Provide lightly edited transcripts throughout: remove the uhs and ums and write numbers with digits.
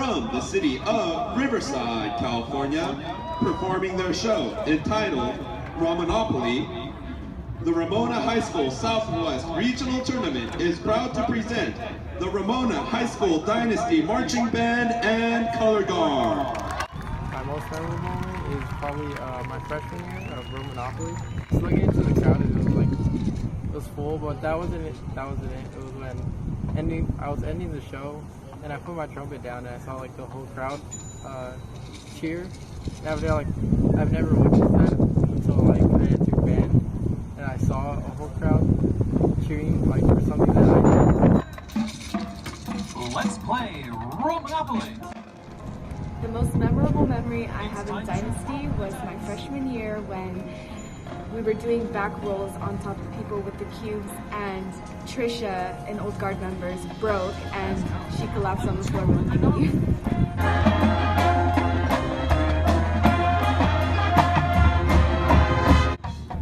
from the city of Riverside, California, performing their show entitled Ramonopoly. The Ramona High School Southwest Regional Tournament is proud to present the Ramona High School Dynasty Marching Band and Color Guard. My most memorable moment is probably my freshman year of Ramonopoly. Just looking into the crowd, it was full, but that wasn't it. It was when I was ending the show, and I put my trumpet down, and I saw the whole crowd cheer. And I've never witnessed that until I entered band, and I saw a whole crowd cheering for something that I did. Let's play Ramonopoly. The most memorable memory I have in Dynasty was my freshman year when we were doing back rolls on top of people with the cubes, and Trisha, an old guard member, broke and she collapsed on the floor with me.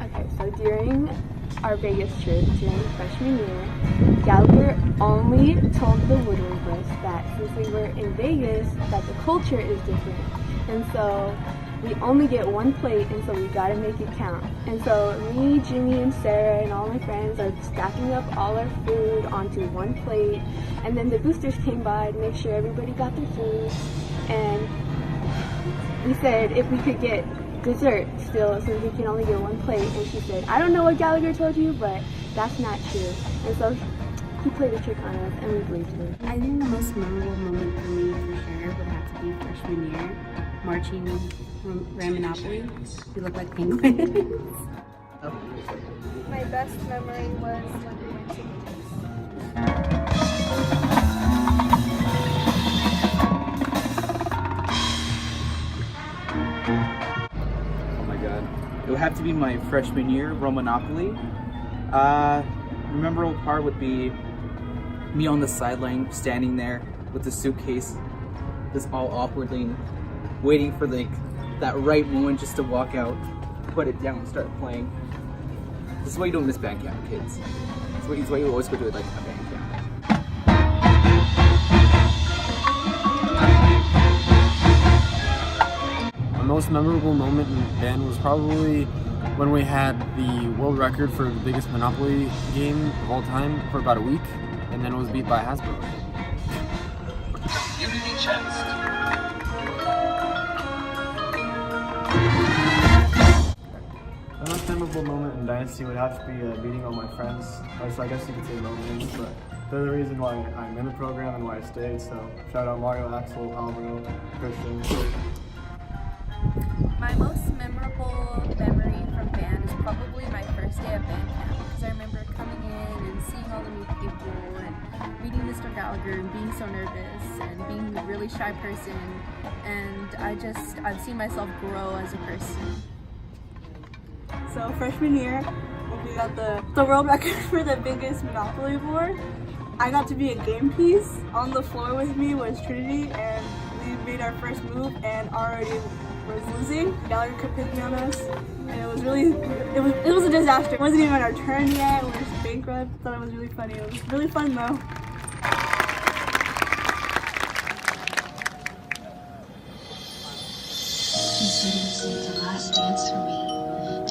Okay, so during our Vegas trip during freshman year, Gallagher only told the Woodward that since we were in Vegas, that the culture is different. And so we only get one plate, and so we gotta make it count. And so me, Jimmy, and Sarah, and all my friends are stacking up all our food onto one plate. And then the boosters came by to make sure everybody got their food. And we said if we could get dessert still, since we can only get one plate. And she said, I don't know what Gallagher told you, but that's not true. And so he played a trick on us, and we believed him. I think the most memorable moment for me, for sure, would have to be freshman year, marching Ramonopoly. We look like penguins. My best memory was when we went to Oh my god. It would have to be my freshman year, Ramonopoly. Memorable part would be me on the sideline, standing there with the suitcase, just all awkwardly waiting for that right moment just to walk out, put it down, and start playing. This is why you don't miss band camp, kids. This is why you always go to a band camp. My most memorable moment in band was probably when we had the world record for the biggest Monopoly game of all time for about a week, and then it was beat by Hasbro. Unity chest. The most memorable moment in Dynasty would have to be meeting all my friends. So I guess you could say moments, but they're the reason why I'm in the program and why I stayed. So shout out Mario, Axel, Alvaro, Christian. My most memorable memory from band is probably my first day at band camp, because I remember coming in and seeing all the new people and meeting Mr. Gallagher and being so nervous and being a really shy person, and I've seen myself grow as a person. So freshman year, when we got the world record for the biggest Monopoly board, I got to be a game piece. On the floor with me was Trinity, and we made our first move and already was losing. Gallagher kept picking on us, and it was a disaster. It wasn't even our turn yet. We were just bankrupt. Thought it was really funny. It was really fun though. He said it was the last dance for me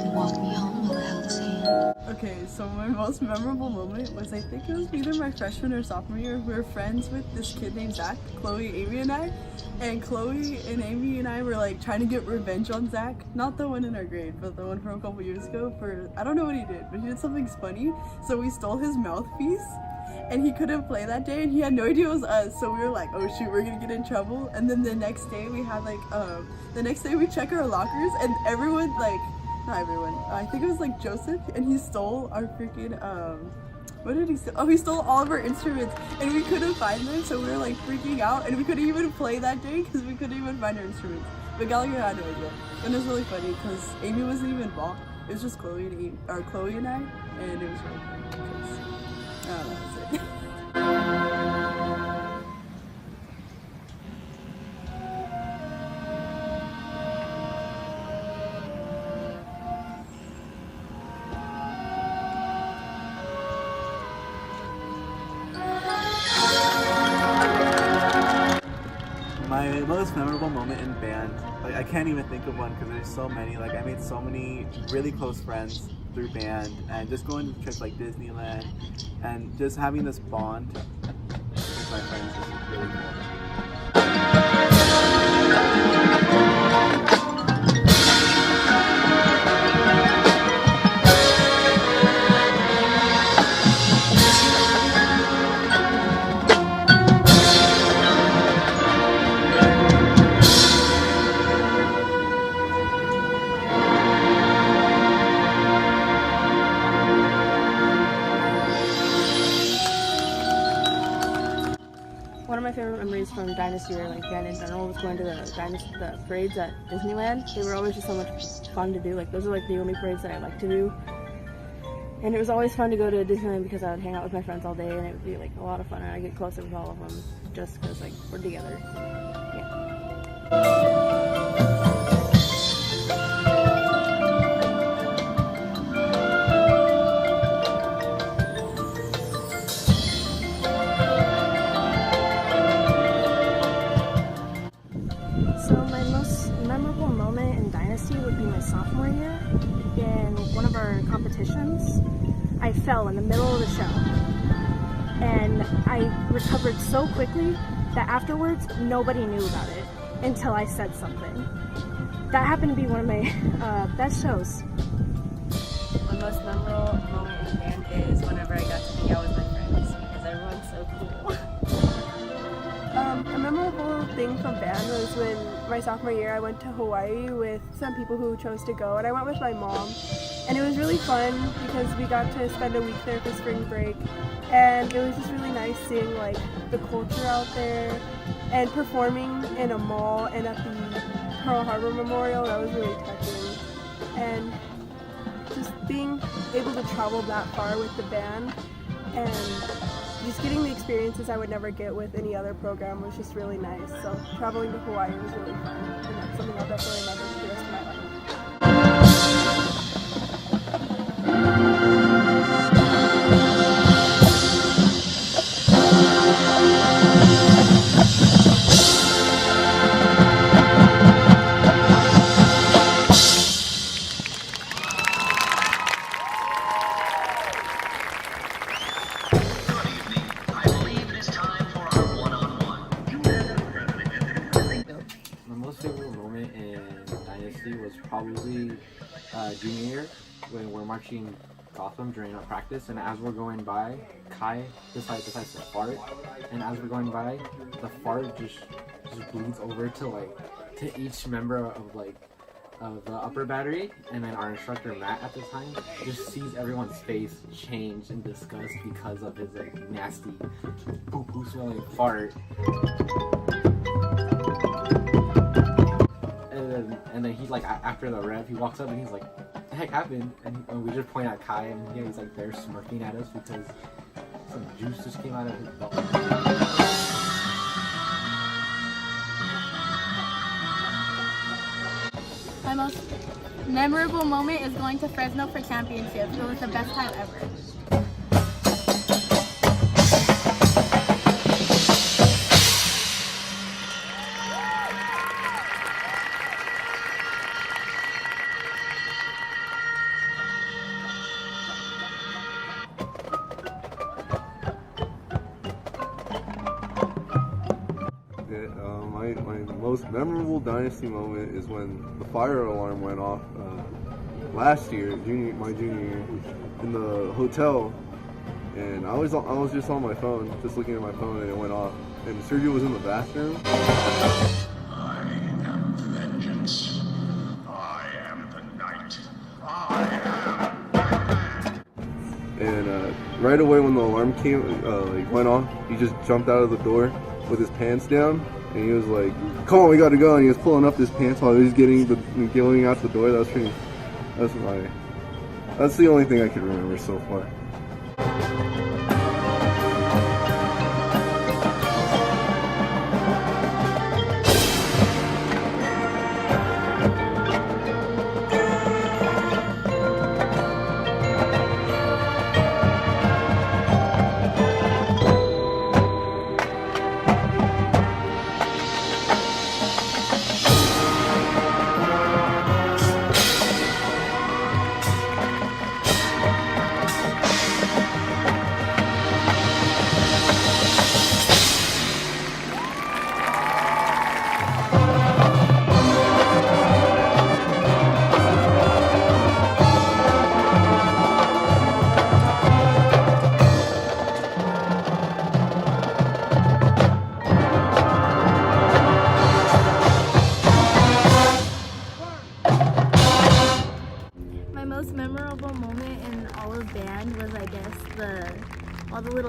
and walked me home while I held his hand. Okay, so my most memorable moment was, I think it was either my freshman or sophomore year. We were friends with this kid named Zach, Chloe, Amy, and I. And Chloe and Amy and I were trying to get revenge on Zach. Not the one in our grade, but the one from a couple years ago for, I don't know what he did, but he did something funny. So we stole his mouthpiece, and he couldn't play that day, and he had no idea it was us. So we were like, oh shoot, we're gonna get in trouble. And then the next day we had we check our lockers, and everyone, not everyone, I think it was Joseph, and he stole our freaking, what did he steal? Oh, he stole all of our instruments, and we couldn't find them, so we were freaking out, and we couldn't even play that day because we couldn't even find our instruments. But Gallagher had no idea. And it was really funny because Amy wasn't even involved. It was just Chloe and I, and it was really funny because, I don't know, that's it. My most memorable moment in band, like I can't even think of one because there's so many. Like I made so many really close friends through band, and just going to trips like Disneyland, and just having this bond with my friends is really cool. One of my favorite memories from Dynasty or like band in general was going to the parades at Disneyland. They were always just so much fun to do. Like those are like the only parades that I like to do. And it was always fun to go to Disneyland because I would hang out with my friends all day and it would be like a lot of fun and I get closer with all of them just because like we're together. Yeah. So my most memorable moment in Dynasty would be my sophomore year. In one of our competitions, I fell in the middle of the show. And I recovered so quickly that afterwards, nobody knew about it until I said something. That happened to be one of my best shows. My most memorable moment in band is whenever I got to hang out with my friends because everyone's so cool. A memorable thing from band was when my sophomore year I went to Hawaii with some people who chose to go, and I went with my mom, and it was really fun because we got to spend a week there for spring break, and it was just really nice seeing like the culture out there and performing in a mall and at the Pearl Harbor Memorial. That was really touching, and just being able to travel that far with the band and just getting the experiences I would never get with any other program was just really nice. So traveling to Hawaii was really fun, and that's something I'll definitely remember for the rest of my life. My most favorite moment in Dynasty was probably junior year when we're marching Gotham during our practice, and as we're going by, Kai decides to fart, and as we're going by, the fart just bleeds over to each member of the upper battery, and then our instructor Matt at the time just sees everyone's face change in disgust because of his nasty poo-poo smelling fart. And then he's like, after the rev, he walks up and he's like, "What the heck happened?" And we just point at Kai, and he's like there smirking at us because some juice just came out of his butt. My most memorable moment is going to Fresno for championships. It was the best time ever. My most memorable Dynasty moment is when the fire alarm went off last year, my junior year, in the hotel, and I was just on my phone, just looking at my phone, and it went off, and Sergio was in the bathroom. I am vengeance. I am the night. I am. And right away when the alarm went off, he just jumped out of the door with his pants down, and he was like, "Come on, we gotta go!" And he was pulling up his pants while he was going out the door. That's the only thing I can remember so far.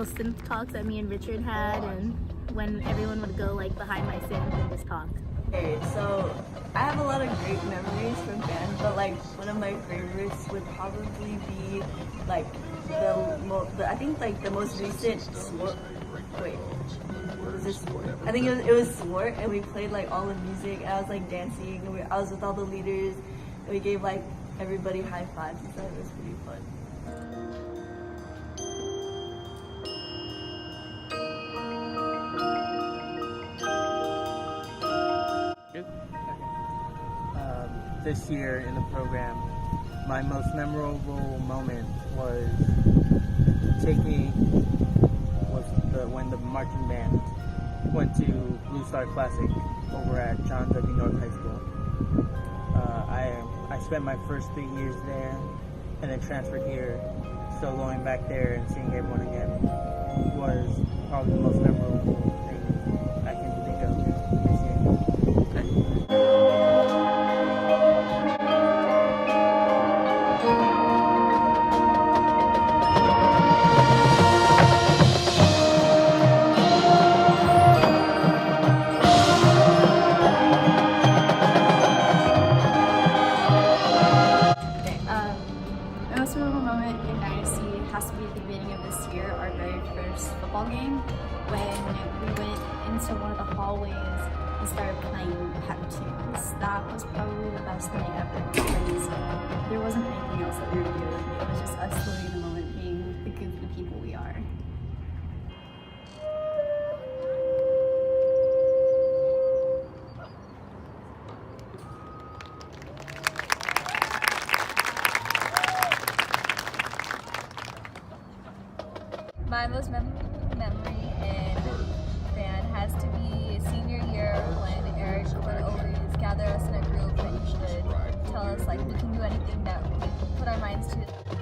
little synth talks that me and Richard had, and when everyone would go like behind my synth and just talk. Okay, so I have a lot of great memories from band, but like one of my favorites would probably be like I think like the most recent sport. Wait, what was this sport? I think it was sport, and we played like all the music. And I was like dancing. And I was with all the leaders, and we gave like everybody high fives and stuff. It was pretty fun. This year in the program, my most memorable moment was when the marching band went to Blue Star Classic over at John W. North High School. I spent my first 3 years there and then transferred here, so going back there and seeing everyone again was probably the most memorable thing I can think of this year. My most memorable moment in Dynasty has to be at the beginning of this year, our very first football game, when we went into one of the hallways and started playing pep tunes. That was probably the best thing ever because there wasn't anything else that we were doing. It was just us living in the moment, being the goofy people we are. My most memorable memory in band has to be senior year when Eric would always gather us in a group and he would tell us like we can do anything that we put our minds to.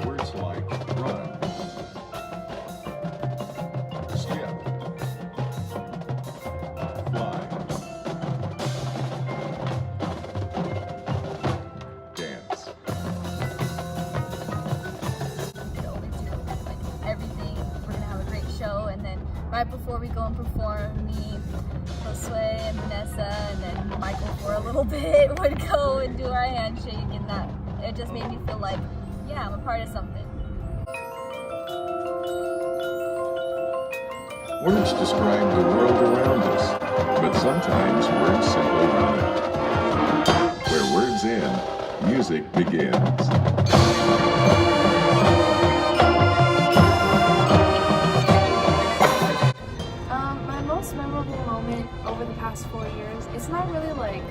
Words like run, skip, fly, dance. We could always do like everything. We're gonna have a great show, and then right before we go and perform, me, Josue, and Vanessa, and then Michael for a little bit would go and do our handshake, and that it just made me feel like, yeah, I'm a part of something. Words describe the world around us, but sometimes words simply run it. Where words end, music begins. My most memorable moment over the past 4 years, it's not really like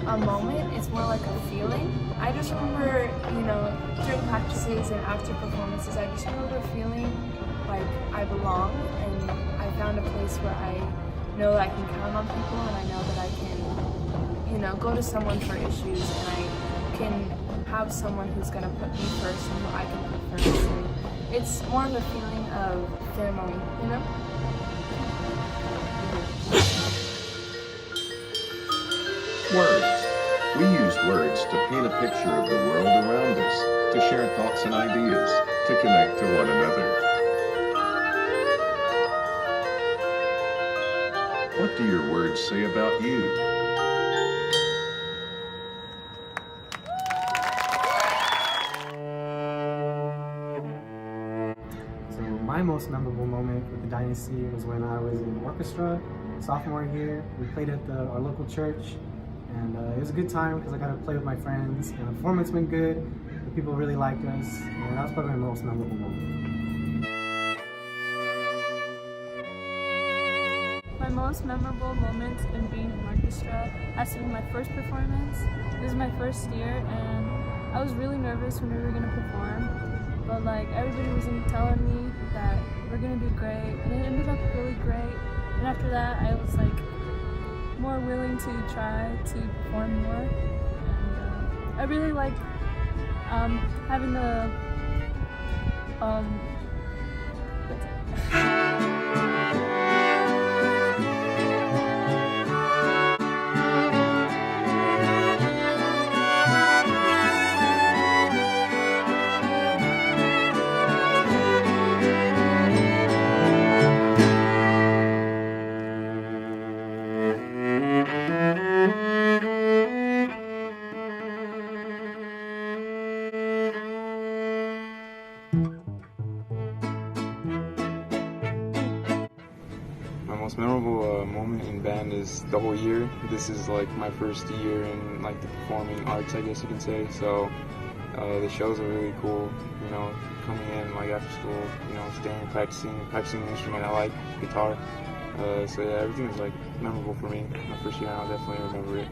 a moment, it's more like a feeling. I just remember, during practices and after performances, I just remember feeling like I belong and I found a place where I know that I can count on people and I know that I can, go to someone for issues and I can have someone who's going to put me first and who I can put first. And it's more of a feeling of family, Words. We use words to paint a picture of the world around us, to share thoughts and ideas, to connect to one another. What do your words say about you? So my most memorable moment with the Dynasty was when I was in orchestra, sophomore year. We played at our local church, and it was a good time because I got to play with my friends, and the performance went good. The people really liked us, and that was probably my most memorable moment. My most memorable moment in being in orchestra has to be my first performance. This is my first year and I was really nervous when we were going to perform, but like everybody was telling me that we're going to do great and it ended up really great, and after that I was like more willing to try to perform more, and I really like having the most memorable moment in band is the whole year. This is like my first year in like the performing arts, I guess you can say. So the shows are really cool. You know, coming in like after school, you know, staying practicing the instrument I like, guitar. So yeah, everything is like memorable for me. My first year, I'll definitely remember it.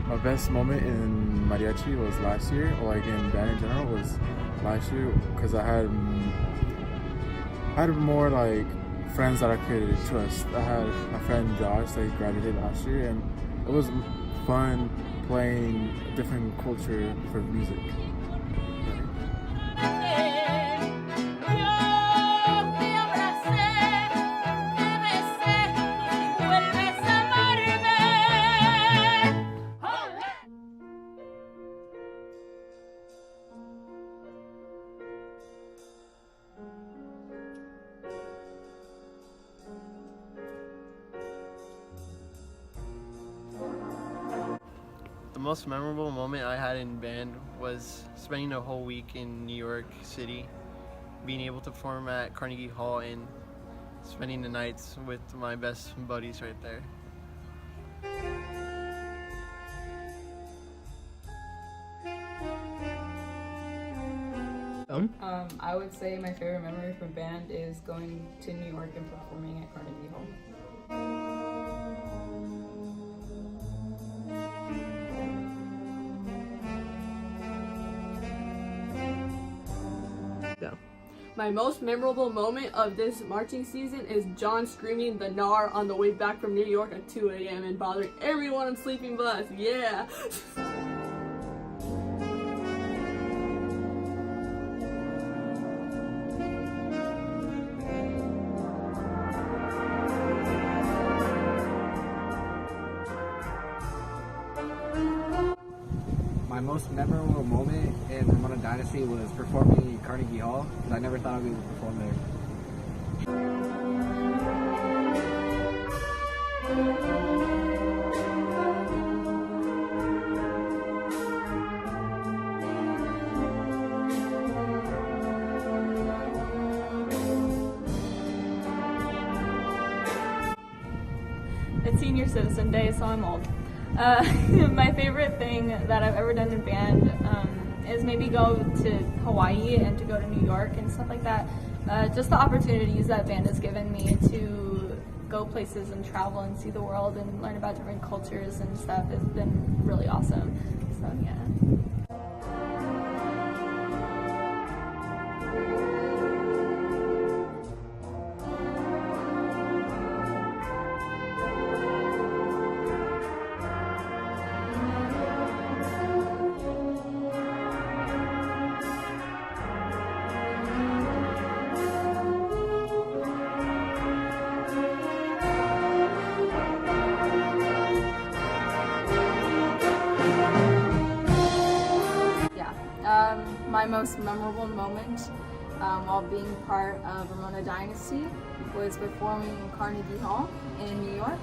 My best moment in mariachi was last year, or like in band in general, was last year because I had more like friends that I could trust. I had my friend Josh that graduated last year, and it was fun playing a different culture for music. The most memorable moment I had in band was spending a whole week in New York City, being able to perform at Carnegie Hall and spending the nights with my best buddies right there. I would say my favorite memory from band is going to New York and performing at Carnegie Hall. My most memorable moment of this marching season is John screaming the "Nar" on the way back from New York at 2 a.m. and bothering everyone on sleeping bus. Yeah! My most memorable moment in Ramona Dynasty was performing at Carnegie Hall, because I never thought I'd be able to perform there. It's Senior Citizen Day, so I'm old. My favorite thing that I've ever done in band is maybe go to Hawaii and to go to New York and stuff like that. Just the opportunities that band has given me to go places and travel and see the world and learn about different cultures and stuff has been really awesome. So yeah. My most memorable moment while being part of Ramona Dynasty was performing in Carnegie Hall in New York.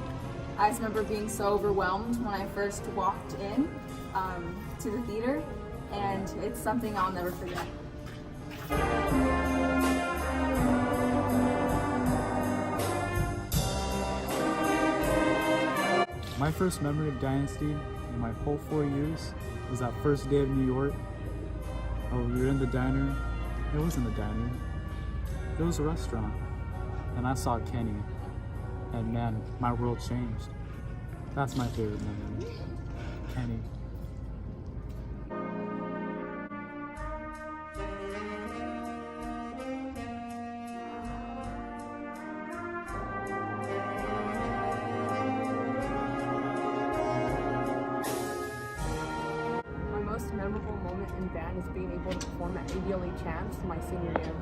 I just remember being so overwhelmed when I first walked in to the theater, and it's something I'll never forget. My first memory of Dynasty in my whole 4 years was that first day of New York. We were in the diner. It wasn't a diner. It was a restaurant. And I saw Kenny. And man, my world changed. That's my favorite memory. Kenny. My most memorable moment in band is being able to perform at ADLA Champs my senior year.